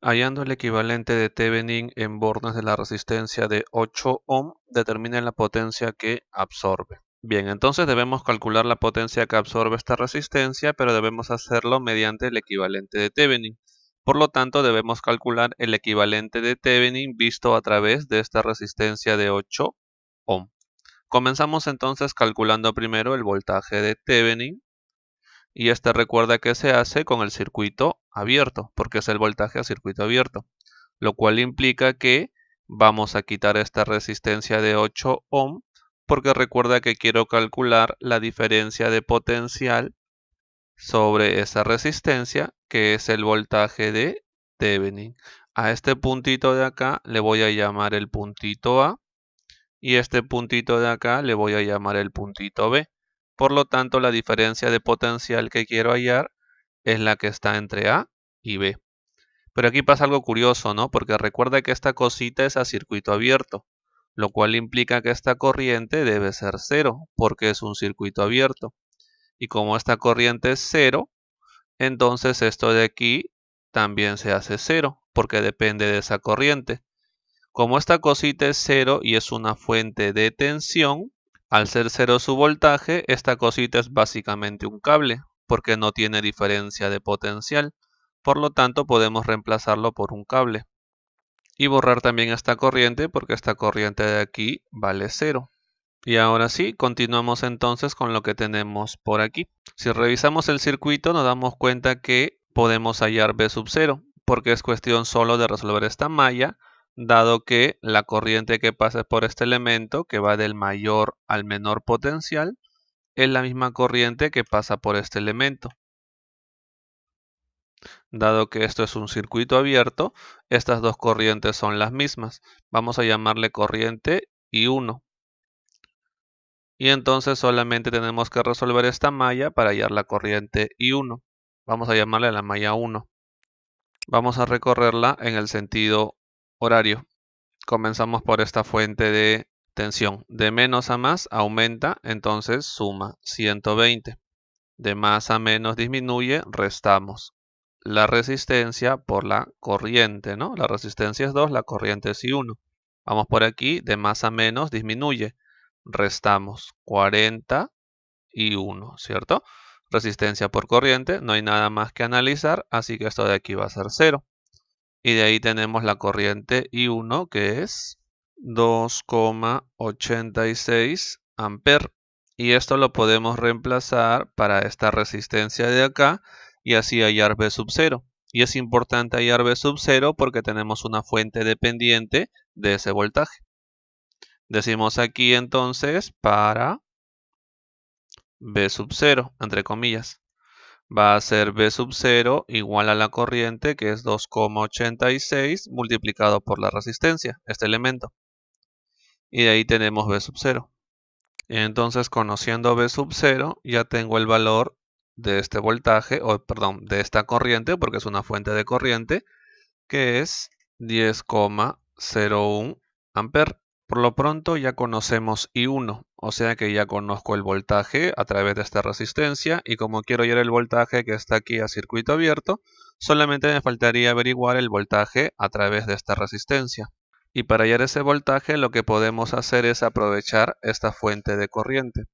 Hallando el equivalente de Thevenin en bornes de la resistencia de 8 ohm, determine la potencia que absorbe. Bien, entonces debemos calcular la potencia que absorbe esta resistencia, pero debemos hacerlo mediante el equivalente de Thevenin. Por lo tanto, debemos calcular el equivalente de Thevenin visto a través de esta resistencia de 8 ohm. Comenzamos entonces calculando primero el voltaje de Thevenin. Y este recuerda que se hace con el circuito abierto, porque es el voltaje a circuito abierto, lo cual implica que vamos a quitar esta resistencia de 8 ohm, porque recuerda que quiero calcular la diferencia de potencial sobre esa resistencia, que es el voltaje de Thevenin. A este puntito de acá le voy a llamar el puntito A, y este puntito de acá le voy a llamar el puntito B. Por lo tanto, la diferencia de potencial que quiero hallar es la que está entre A y B. Pero aquí pasa algo curioso, ¿no? Porque recuerda que esta cosita es a circuito abierto, lo cual implica que esta corriente debe ser cero, porque es un circuito abierto. Y como esta corriente es cero, entonces esto de aquí también se hace cero, porque depende de esa corriente. Como esta cosita es cero y es una fuente de tensión, al ser cero su voltaje, esta cosita es básicamente un cable, porque no tiene diferencia de potencial. Por lo tanto, podemos reemplazarlo por un cable. Y borrar también esta corriente, porque esta corriente de aquí vale cero. Y ahora sí, continuamos entonces con lo que tenemos por aquí. Si revisamos el circuito, nos damos cuenta que podemos hallar V sub 0, porque es cuestión solo de resolver esta malla, dado que la corriente que pasa por este elemento, que va del mayor al menor potencial, es la misma corriente que pasa por este elemento. Dado que esto es un circuito abierto, estas dos corrientes son las mismas. Vamos a llamarle corriente I1. Y entonces solamente tenemos que resolver esta malla para hallar la corriente I1. Vamos a llamarle a la malla 1. Vamos a recorrerla en el sentido horario. Comenzamos por esta fuente de tensión. De menos a más aumenta, entonces suma 120. De más a menos disminuye, restamos la resistencia por la corriente, ¿no? La resistencia es 2, la corriente es I1. Vamos por aquí, de más a menos disminuye, restamos 40 y 1, ¿cierto? Resistencia por corriente, no hay nada más que analizar, así que esto de aquí va a ser 0. Y de ahí tenemos la corriente I1, que es 2,86 amperes. Y esto lo podemos reemplazar para esta resistencia de acá y así hallar V sub 0. Y es importante hallar V sub 0 porque tenemos una fuente dependiente de ese voltaje. Decimos aquí entonces para V sub 0, entre comillas, va a ser V sub 0 igual a la corriente, que es 2,86 multiplicado por la resistencia, este elemento. Y de ahí tenemos V sub 0. Y entonces, conociendo V sub 0, ya tengo el valor de este voltaje, o perdón, de esta corriente, porque es una fuente de corriente, que es 10,01 amperes. Por lo pronto ya conocemos I1, o sea que ya conozco el voltaje a través de esta resistencia, y como quiero hallar el voltaje que está aquí a circuito abierto, solamente me faltaría averiguar el voltaje a través de esta resistencia. Y para hallar ese voltaje lo que podemos hacer es aprovechar esta fuente de corriente.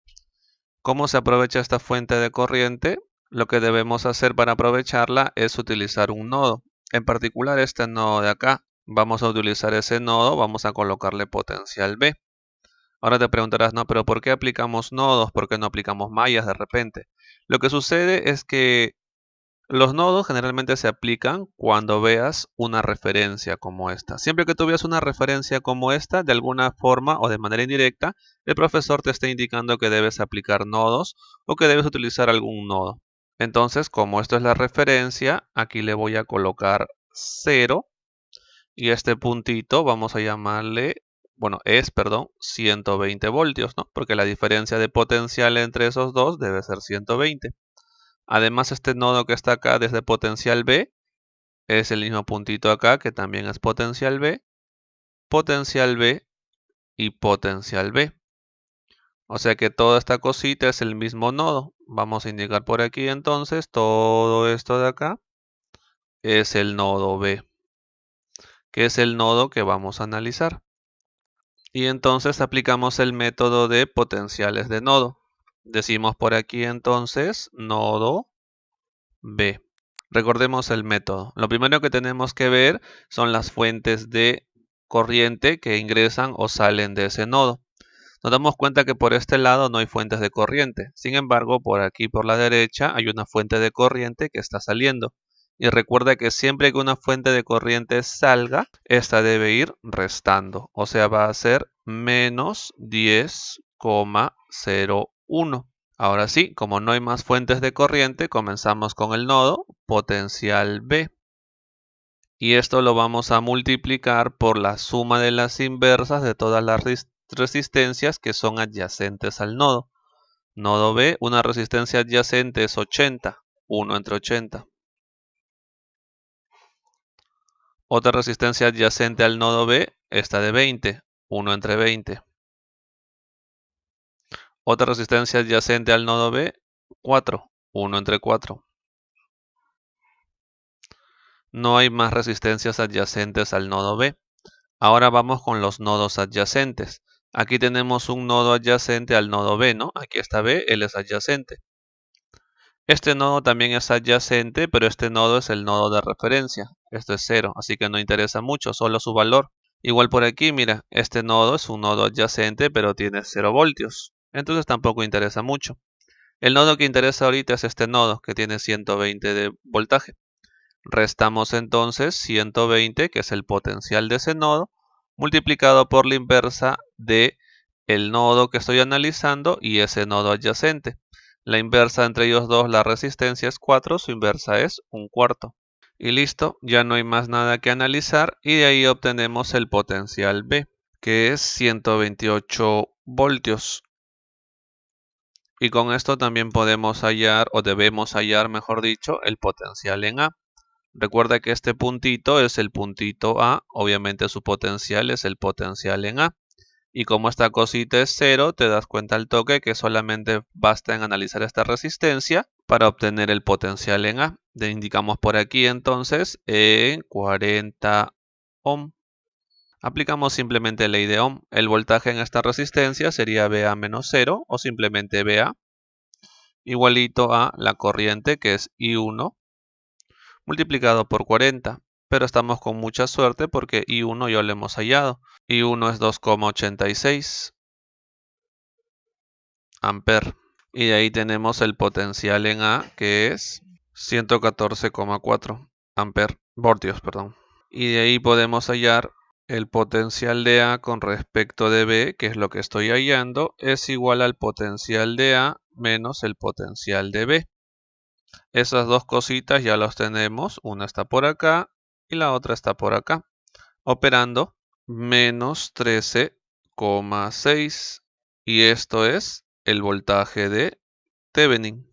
¿Cómo se aprovecha esta fuente de corriente? Lo que debemos hacer para aprovecharla es utilizar un nodo. En particular este nodo de acá. Vamos a utilizar ese nodo, vamos a colocarle potencial B. Ahora te preguntarás, no, pero ¿por qué aplicamos nodos? ¿Por qué no aplicamos mallas de repente? Lo que sucede es que los nodos generalmente se aplican cuando veas una referencia como esta. Siempre que tú veas una referencia como esta, de alguna forma o de manera indirecta, el profesor te está indicando que debes aplicar nodos o que debes utilizar algún nodo. Entonces, como esto es la referencia, aquí le voy a colocar 0 y este puntito vamos a llamarle, bueno, perdón, 120 voltios, ¿no? Porque la diferencia de potencial entre esos dos debe ser 120. Además, este nodo que está acá desde potencial B es el mismo puntito acá que también es potencial B y potencial B. O sea que toda esta cosita es el mismo nodo. Vamos a indicar por aquí entonces todo esto de acá es el nodo B. que es el nodo que vamos a analizar. Y entonces aplicamos el método de potenciales de nodo. Decimos por aquí entonces nodo B. Recordemos el método. Lo primero que tenemos que ver son las fuentes de corriente que ingresan o salen de ese nodo. Nos damos cuenta que por este lado no hay fuentes de corriente. Sin embargo, por aquí por la derecha hay una fuente de corriente que está saliendo. Y recuerda que siempre que una fuente de corriente salga, esta debe ir restando. O sea, va a ser menos 10,01. Ahora sí, como no hay más fuentes de corriente, comenzamos con el nodo potencial B. Y esto lo vamos a multiplicar por la suma de las inversas de todas las resistencias que son adyacentes al nodo. Nodo B, una resistencia adyacente es 80, 1 entre 80. Otra resistencia adyacente al nodo B, esta de 20, 1 entre 20. Otra resistencia adyacente al nodo B, 4, 1 entre 4. No hay más resistencias adyacentes al nodo B. Ahora vamos con los nodos adyacentes. Aquí tenemos un nodo adyacente al nodo B, ¿no? Aquí está B, él es adyacente. Este nodo también es adyacente, pero este nodo es el nodo de referencia. Esto es 0, así que no interesa mucho, solo su valor. Igual por aquí, mira, este nodo es un nodo adyacente, pero tiene 0 voltios. Entonces tampoco interesa mucho. El nodo que interesa ahorita es este nodo, que tiene 120 de voltaje. Restamos entonces 120, que es el potencial de ese nodo, multiplicado por la inversa de el nodo que estoy analizando y ese nodo adyacente. La inversa entre ellos dos, la resistencia es 4, su inversa es 1/4. Y listo, ya no hay más nada que analizar y de ahí obtenemos el potencial B, que es 128 voltios. Y con esto también podemos hallar, o debemos hallar, mejor dicho, el potencial en A. Recuerda que este puntito es el puntito A, obviamente su potencial es el potencial en A. Y como esta cosita es 0, te das cuenta al toque que solamente basta en analizar esta resistencia para obtener el potencial en A. Le indicamos por aquí entonces en 40 ohm. Aplicamos simplemente ley de Ohm. El voltaje en esta resistencia sería VA menos 0 o simplemente VA igualito a la corriente que es I1 multiplicado por 40. Pero estamos con mucha suerte porque I1 ya lo hemos hallado. I1 es 2,86 amperes. Y de ahí tenemos el potencial en A, que es 114,4 voltios, perdón. Y de ahí podemos hallar el potencial de A con respecto de B, que es lo que estoy hallando, es igual al potencial de A menos el potencial de B. Esas dos cositas ya las tenemos, una está por acá y la otra está por acá, operando menos 13,6 y esto es el voltaje de Thevenin.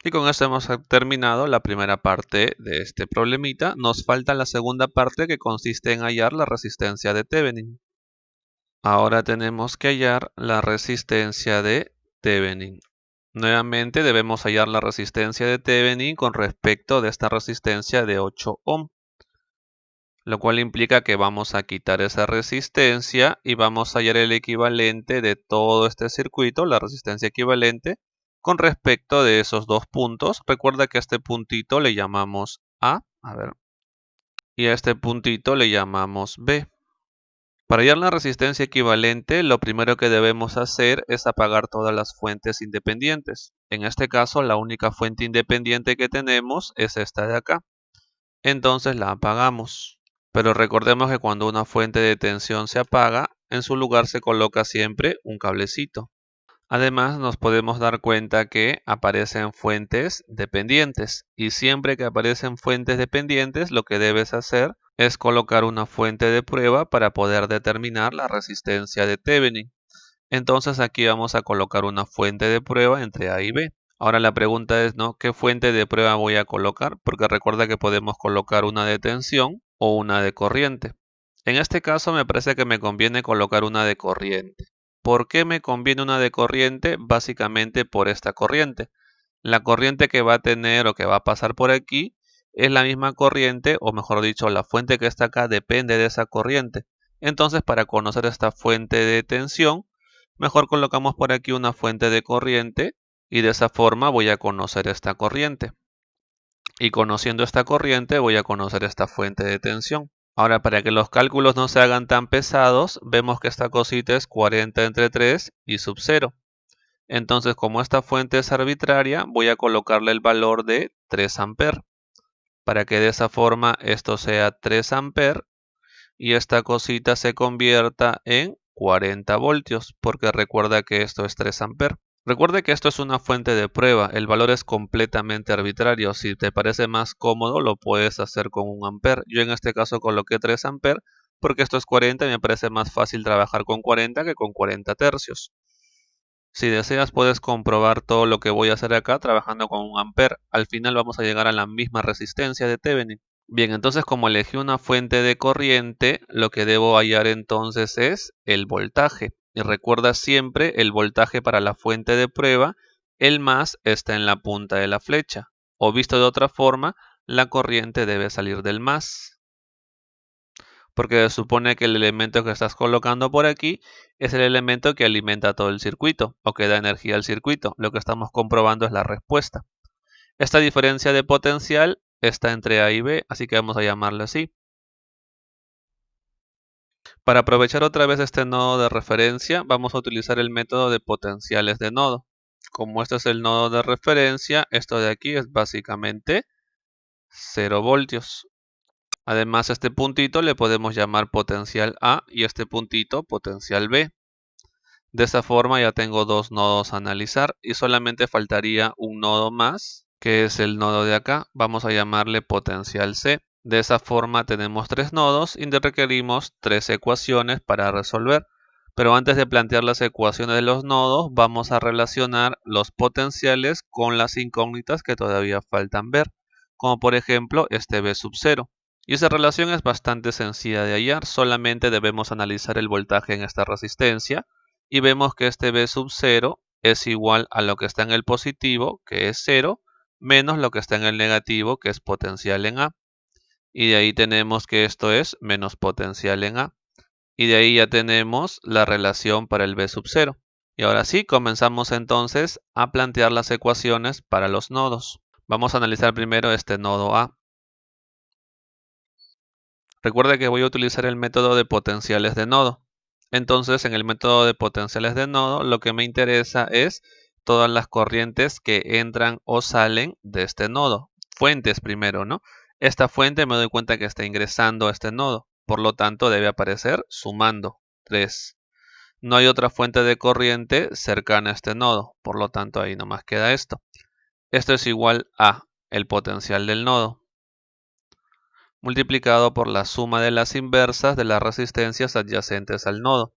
Y con esto hemos terminado la primera parte de este problemita. Nos falta la segunda parte que consiste en hallar la resistencia de Thevenin. Ahora tenemos que hallar la resistencia de Thevenin. Nuevamente debemos hallar la resistencia de Thevenin con respecto de esta resistencia de 8 ohm. Lo cual implica que vamos a quitar esa resistencia y vamos a hallar el equivalente de todo este circuito, la resistencia equivalente, con respecto de esos dos puntos. Recuerda que a este puntito le llamamos A, y a este puntito le llamamos B. Para hallar la resistencia equivalente, lo primero que debemos hacer es apagar todas las fuentes independientes. En este caso, la única fuente independiente que tenemos es esta de acá. Entonces la apagamos. Pero recordemos que cuando una fuente de tensión se apaga, en su lugar se coloca siempre un cablecito. Además, nos podemos dar cuenta que aparecen fuentes dependientes. Y siempre que aparecen fuentes dependientes, lo que debes hacer es colocar una fuente de prueba para poder determinar la resistencia de Thevenin. Entonces aquí vamos a colocar una fuente de prueba entre A y B. Ahora la pregunta es, ¿no? ¿Qué fuente de prueba voy a colocar? Porque recuerda que podemos colocar una de tensión o una de corriente. En este caso me parece que me conviene colocar una de corriente. ¿Por qué me conviene una de corriente? Básicamente por esta corriente. La corriente que va a tener o que va a pasar por aquí es la misma corriente, o mejor dicho, la fuente que está acá depende de esa corriente. Entonces, para conocer esta fuente de tensión, mejor colocamos por aquí una fuente de corriente y de esa forma voy a conocer esta corriente. Y conociendo esta corriente voy a conocer esta fuente de tensión. Ahora, para que los cálculos no se hagan tan pesados, vemos que esta cosita es 40 entre 3 y sub 0. Entonces, como esta fuente es arbitraria, voy a colocarle el valor de 3 amperes, para que de esa forma esto sea 3 amperes y esta cosita se convierta en 40 voltios, porque recuerda que esto es 3 amperes. Recuerde que esto es una fuente de prueba, el valor es completamente arbitrario. Si te parece más cómodo, lo puedes hacer con 1 amper. Yo en este caso coloqué 3 amperes porque esto es 40 y me parece más fácil trabajar con 40 que con 40 tercios. Si deseas, puedes comprobar todo lo que voy a hacer acá trabajando con 1 amper. Al final vamos a llegar a la misma resistencia de Thevenin. Bien, entonces como elegí una fuente de corriente, lo que debo hallar entonces es el voltaje. Y recuerda siempre el voltaje para la fuente de prueba, el más está en la punta de la flecha. O visto de otra forma, la corriente debe salir del más. Porque se supone que el elemento que estás colocando por aquí es el elemento que alimenta todo el circuito o que da energía al circuito. Lo que estamos comprobando es la respuesta. Esta diferencia de potencial está entre A y B, así que vamos a llamarlo así. Para aprovechar otra vez este nodo de referencia, vamos a utilizar el método de potenciales de nodo. Como este es el nodo de referencia, esto de aquí es básicamente 0 voltios. Además, a este puntito le podemos llamar potencial A y este puntito potencial B. De esa forma ya tengo dos nodos a analizar y solamente faltaría un nodo más, que es el nodo de acá. Vamos a llamarle potencial C. De esa forma tenemos 3 nodos y requerimos 3 ecuaciones para resolver. Pero antes de plantear las ecuaciones de los nodos, vamos a relacionar los potenciales con las incógnitas que todavía faltan ver, como por ejemplo este B sub 0. Y esa relación es bastante sencilla de hallar, solamente debemos analizar el voltaje en esta resistencia y vemos que este B sub 0 es igual a lo que está en el positivo, que es 0, menos lo que está en el negativo, que es potencial en A. Y de ahí tenemos que esto es menos potencial en A. Y de ahí ya tenemos la relación para el B sub 0. Y ahora sí, comenzamos entonces a plantear las ecuaciones para los nodos. Vamos a analizar primero este nodo A. Recuerda que voy a utilizar el método de potenciales de nodo. Entonces, en el método de potenciales de nodo, lo que me interesa es todas las corrientes que entran o salen de este nodo. Fuentes primero, ¿no? Esta fuente me doy cuenta que está ingresando a este nodo. Por lo tanto, debe aparecer sumando 3. No hay otra fuente de corriente cercana a este nodo. Por lo tanto, ahí nomás queda esto. Esto es igual a el potencial del nodo multiplicado por la suma de las inversas de las resistencias adyacentes al nodo.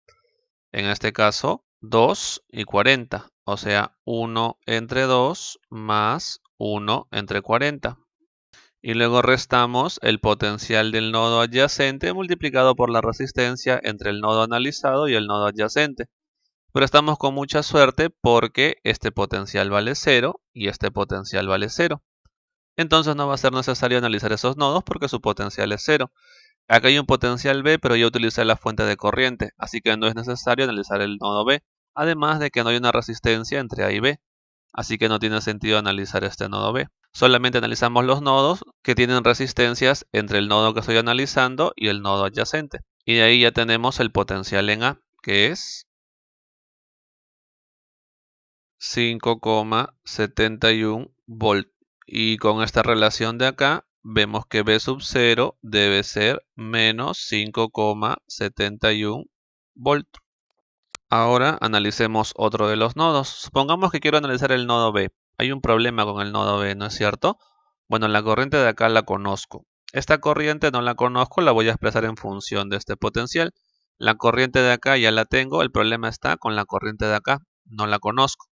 En este caso, 2 y 40, o sea, 1 entre 2 más 1 entre 40. Y luego restamos el potencial del nodo adyacente multiplicado por la resistencia entre el nodo analizado y el nodo adyacente. Pero estamos con mucha suerte porque este potencial vale 0 y este potencial vale 0. Entonces no va a ser necesario analizar esos nodos porque su potencial es 0. Acá hay un potencial B, pero ya utilicé la fuente de corriente, así que no es necesario analizar el nodo B. Además de que no hay una resistencia entre A y B, así que no tiene sentido analizar este nodo B. Solamente analizamos los nodos que tienen resistencias entre el nodo que estoy analizando y el nodo adyacente. Y de ahí ya tenemos el potencial en A, que es 5,71 volt. Y con esta relación de acá, vemos que B sub 0 debe ser menos 5,71 volt. Ahora analicemos otro de los nodos. Supongamos que quiero analizar el nodo B. Hay un problema con el nodo B, ¿no es cierto? Bueno, la corriente de acá la conozco. Esta corriente no la conozco, la voy a expresar en función de este potencial. La corriente de acá ya la tengo, el problema está con la corriente de acá, no la conozco.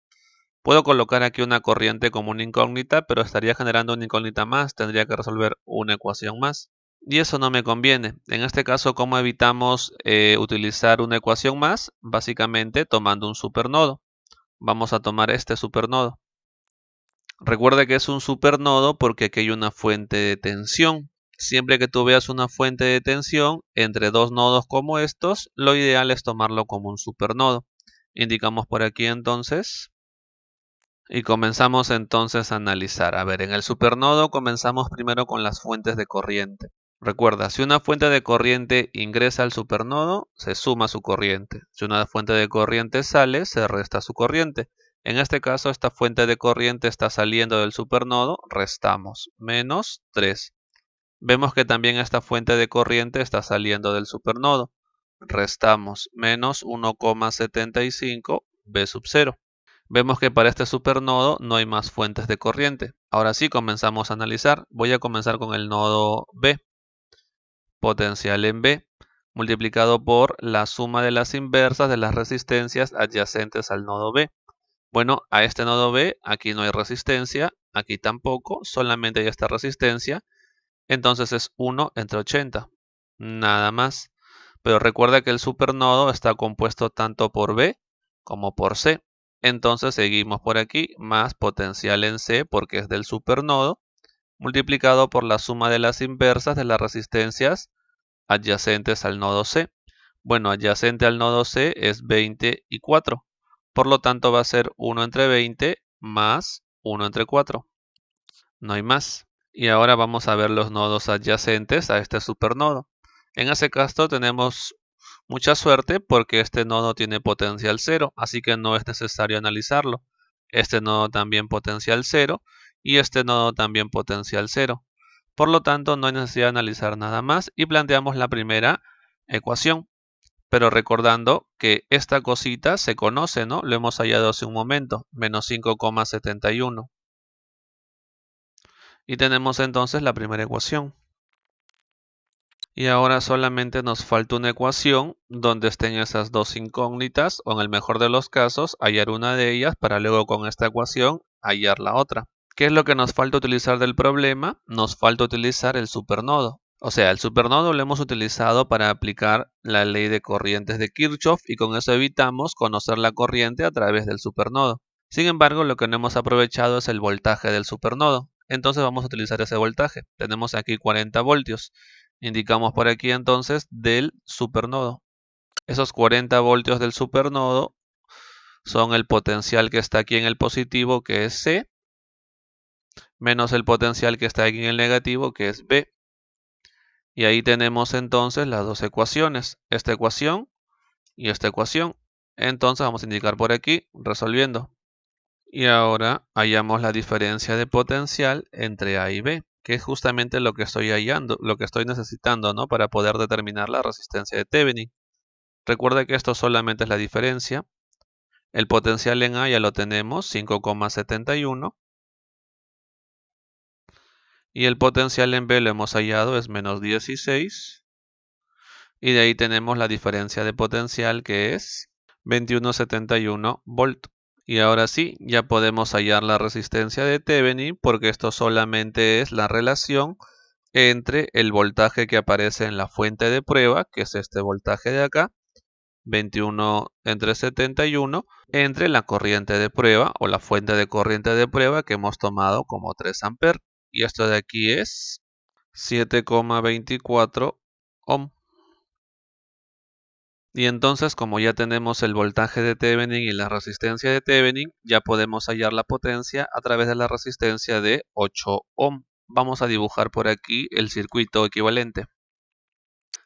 Puedo colocar aquí una corriente como una incógnita, pero estaría generando una incógnita más, tendría que resolver una ecuación más. Y eso no me conviene. En este caso, ¿cómo evitamos utilizar una ecuación más? Básicamente tomando un supernodo. Vamos a tomar este supernodo. Recuerda que es un supernodo porque aquí hay una fuente de tensión. Siempre que tú veas una fuente de tensión entre dos nodos como estos, lo ideal es tomarlo como un supernodo. Indicamos por aquí entonces y comenzamos entonces a analizar. A ver, en el supernodo comenzamos primero con las fuentes de corriente. Recuerda, si una fuente de corriente ingresa al supernodo, se suma su corriente. Si una fuente de corriente sale, se resta su corriente. En este caso, esta fuente de corriente está saliendo del supernodo, restamos, menos 3. Vemos que también esta fuente de corriente está saliendo del supernodo, restamos, menos 1,75 V sub 0. Vemos que para este supernodo no hay más fuentes de corriente. Ahora sí, comenzamos a analizar. Voy a comenzar con el nodo B. Potencial en B multiplicado por la suma de las inversas de las resistencias adyacentes al nodo B. Bueno, a este nodo B aquí no hay resistencia, aquí tampoco, solamente hay esta resistencia, entonces es 1 entre 80, nada más. Pero recuerda que el supernodo está compuesto tanto por B como por C. Entonces seguimos por aquí, más potencial en C porque es del supernodo, multiplicado por la suma de las inversas de las resistencias adyacentes al nodo C. Bueno, adyacente al nodo C es 20 y 4. Por lo tanto va a ser 1 entre 20 más 1 entre 4. No hay más. Y ahora vamos a ver los nodos adyacentes a este supernodo. En ese caso tenemos mucha suerte porque este nodo tiene potencial 0, así que no es necesario analizarlo. Este nodo también potencial 0 y este nodo también potencial 0. Por lo tanto, no hay necesidad de analizar nada más y planteamos la primera ecuación. Pero recordando que esta cosita se conoce, ¿no? Lo hemos hallado hace un momento, menos 5,71. Y tenemos entonces la primera ecuación. Y ahora solamente nos falta una ecuación donde estén esas dos incógnitas, o en el mejor de los casos, hallar una de ellas para luego con esta ecuación hallar la otra. ¿Qué es lo que nos falta utilizar del problema? Nos falta utilizar el supernodo. O sea, el supernodo lo hemos utilizado para aplicar la ley de corrientes de Kirchhoff y con eso evitamos conocer la corriente a través del supernodo. Sin embargo, lo que no hemos aprovechado es el voltaje del supernodo. Entonces vamos a utilizar ese voltaje. Tenemos aquí 40 voltios. Indicamos por aquí entonces del supernodo. Esos 40 voltios del supernodo son el potencial que está aquí en el positivo, que es C, menos el potencial que está aquí en el negativo, que es B. Y ahí tenemos entonces las dos ecuaciones, esta ecuación y esta ecuación. Entonces vamos a indicar por aquí, resolviendo. Y ahora hallamos la diferencia de potencial entre A y B, que es justamente lo que estoy hallando, lo que estoy necesitando, ¿no? Para poder determinar la resistencia de Thevenin. Recuerda que esto solamente es la diferencia. El potencial en A ya lo tenemos, 5,71. Y el potencial en B lo hemos hallado, es menos 16. Y de ahí tenemos la diferencia de potencial que es 21,71 volt. Y ahora sí, ya podemos hallar la resistencia de Thevenin porque esto solamente es la relación entre el voltaje que aparece en la fuente de prueba, que es este voltaje de acá, 21 entre 71, entre la corriente de prueba o la fuente de corriente de prueba que hemos tomado como 3 amperes. Y esto de aquí es 7,24 ohm. Y entonces, como ya tenemos el voltaje de Thevenin y la resistencia de Thevenin, ya podemos hallar la potencia a través de la resistencia de 8 ohm. Vamos a dibujar por aquí el circuito equivalente.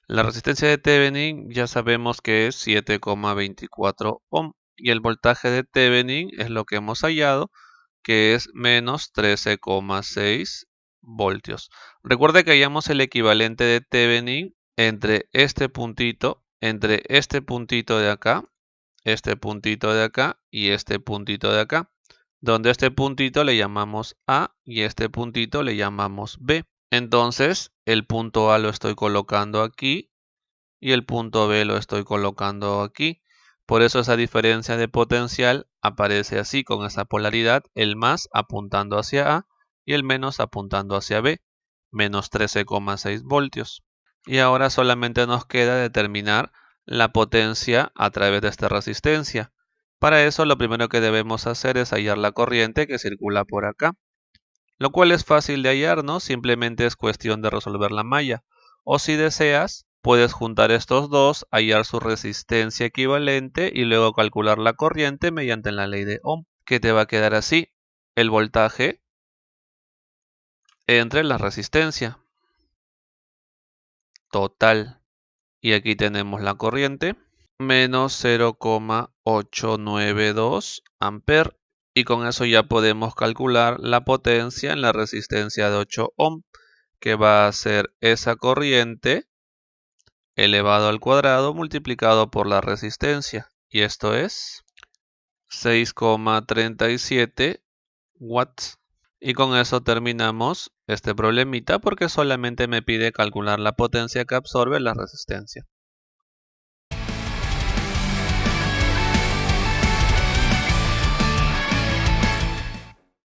La resistencia de Thevenin ya sabemos que es 7,24 ohm y el voltaje de Thevenin es lo que hemos hallado, que es menos 13,6 voltios. Recuerda que hallamos el equivalente de Thevenin entre este puntito de acá, este puntito de acá y este puntito de acá, donde este puntito le llamamos A y este puntito le llamamos B. Entonces, el punto A lo estoy colocando aquí y el punto B lo estoy colocando aquí. Por eso esa diferencia de potencial aparece así, con esa polaridad, el más apuntando hacia A y el menos apuntando hacia B, menos 13,6 voltios. Y ahora solamente nos queda determinar la potencia a través de esta resistencia. Para eso lo primero que debemos hacer es hallar la corriente que circula por acá. lo cual es fácil de hallar, ¿no? Simplemente es cuestión de resolver la malla. O si deseas, puedes juntar estos dos, hallar su resistencia equivalente y luego calcular la corriente mediante la ley de Ohm, que te va a quedar así: el voltaje entre la resistencia total, y aquí tenemos la corriente, menos 0,892 amper, y con eso ya podemos calcular la potencia en la resistencia de 8 ohm, que va a ser esa corriente elevado al cuadrado multiplicado por la resistencia, y esto es 6,37 watts. Y con eso terminamos este problemita porque solamente me pide calcular la potencia que absorbe la resistencia.